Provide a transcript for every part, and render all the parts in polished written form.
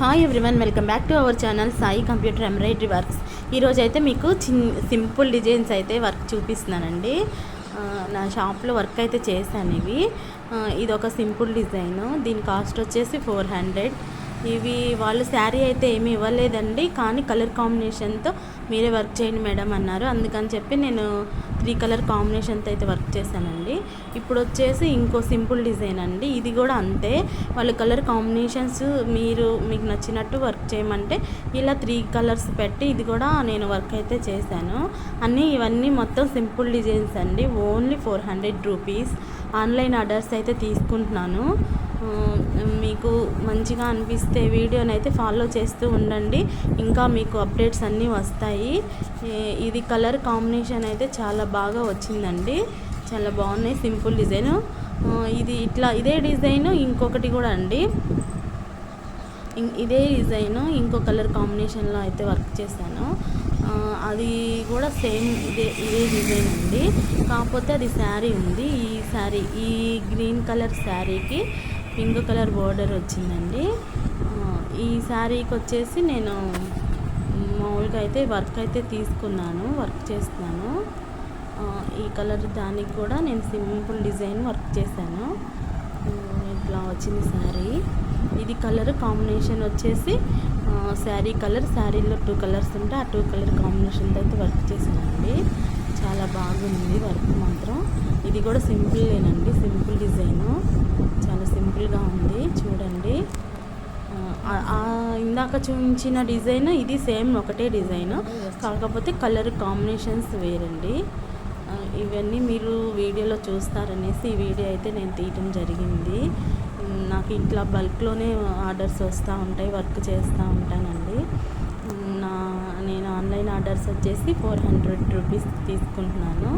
Hi everyone, welcome back to our channel Sai computer embroidery works. ఈరోజు అయితే మీకు simple designs అయితే వర్క్ చూపిస్తున్నానండి. నా షాప్లో వర్క్ అయితే చేశాను. ఇది ఒక సింపుల్ డిజైన్. దీని కాస్ట్ వచ్చేసి 400. ఇవి వాళ్ళు శారీ అయితే ఏమీ ఇవ్వలేదండి, కానీ కలర్ కాంబినేషన్తో మీరే వర్క్ చేయండి మేడం అన్నారు. అందుకని చెప్పి నేను 3 కలర్ కాంబినేషన్తో అయితే వర్క్ చేశానండి. ఇప్పుడు వచ్చేసి ఇంకో సింపుల్ డిజైన్ అండి. ఇది కూడా అంతే, వాళ్ళు కలర్ కాంబినేషన్స్ మీకు నచ్చినట్టు వర్క్ చేయమంటే ఇలా 3 కలర్స్ పెట్టి ఇది కూడా నేను వర్క్ అయితే చేశాను. ఇవన్నీ మొత్తం సింపుల్ డిజైన్స్ అండి. Only 400 rupees. ఆన్లైన్ ఆర్డర్స్ అయితే తీసుకుంటున్నాను. మీకు మంచిగా అనిపిస్తే వీడియోని అయితే ఫాలో చేస్తూ ఉండండి, ఇంకా మీకు అప్డేట్స్ అన్నీ వస్తాయి. ఇది కలర్ కాంబినేషన్ అయితే చాలా బాగా వచ్చిందండి, చాలా బాగున్నాయి. సింపుల్ డిజైన్ ఇది. ఇదే డిజైన్ ఇంకొకటి కూడా అండి, ఇదే డిజైన్ ఇంకో కలర్ కాంబినేషన్లో అయితే వర్క్ చేశాను. అది కూడా సేమ్ ఇదే డిజైన్ అండి, కాకపోతే అది శారీ ఉంది. ఈ గ్రీన్ కలర్ శారీకి పింక్ కలర్ బోర్డర్ వచ్చిందండి. ఈ శారీకి వచ్చేసి నేను మామూలుగా అయితే వర్క్ అయితే తీసుకున్నాను, వర్క్ చేస్తున్నాను. ఈ కలర్ దానికి కూడా నేను సింపుల్ డిజైన్ వర్క్ చేశాను. ఇట్లా వచ్చింది శారీ. ఇది కలర్ కాంబినేషన్ వచ్చేసి శారీ కలర్, శారీలో 2 కలర్స్ ఉంటే ఆ 2 కలర్ కాంబినేషన్తో అయితే వర్క్ చేశానండి. చాలా బాగుంది వర్క్ మాత్రం. ఇది కూడా సింపుల్లేనండి, సింపుల్ డిజైను, చాలా సింపుల్గా ఉంది చూడండి. ఇందాక చూపించిన డిజైన్ ఇది సేమ్ ఒకటే డిజైన్, కాకపోతే కలర్ కాంబినేషన్స్ వేరండి. ఇవన్నీ మీరు వీడియోలో చూస్తారనేసి ఈ వీడియో అయితే నేను తీయటం జరిగింది. నాకు ఇంట్లో బల్క్లోనే ఆర్డర్స్ వస్తూ ఉంటాయి, వర్క్ చేస్తూ ఉంటానండి. నేను ఆన్లైన్ ఆర్డర్స్ వచ్చేసి 400 రూపీస్ తీసుకుంటున్నాను.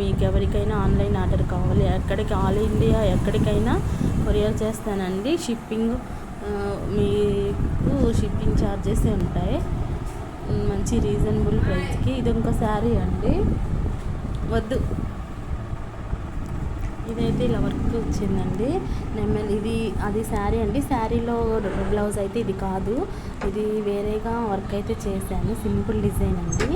మీకు ఎవరికైనా ఆన్లైన్ ఆర్డర్ కావాలి, ఆల్ ఇండియా ఎక్కడికైనా కొరియర్ చేస్తానండి. మీకు షిప్పింగ్ ఛార్జెస్ ఉంటాయి, మంచి రీజనబుల్ ప్రైస్కి. ఇది ఇంకో శారీ అండి, వద్దు. ఇదైతే ఇలా వర్క్ వచ్చిందండి. ఇది అది శారీ అండి. శారీలో బ్లౌజ్ అయితే ఇది కాదు, ఇది వేరేగా వర్క్ అయితే చేశాను. సింపుల్ డిజైన్ అండి.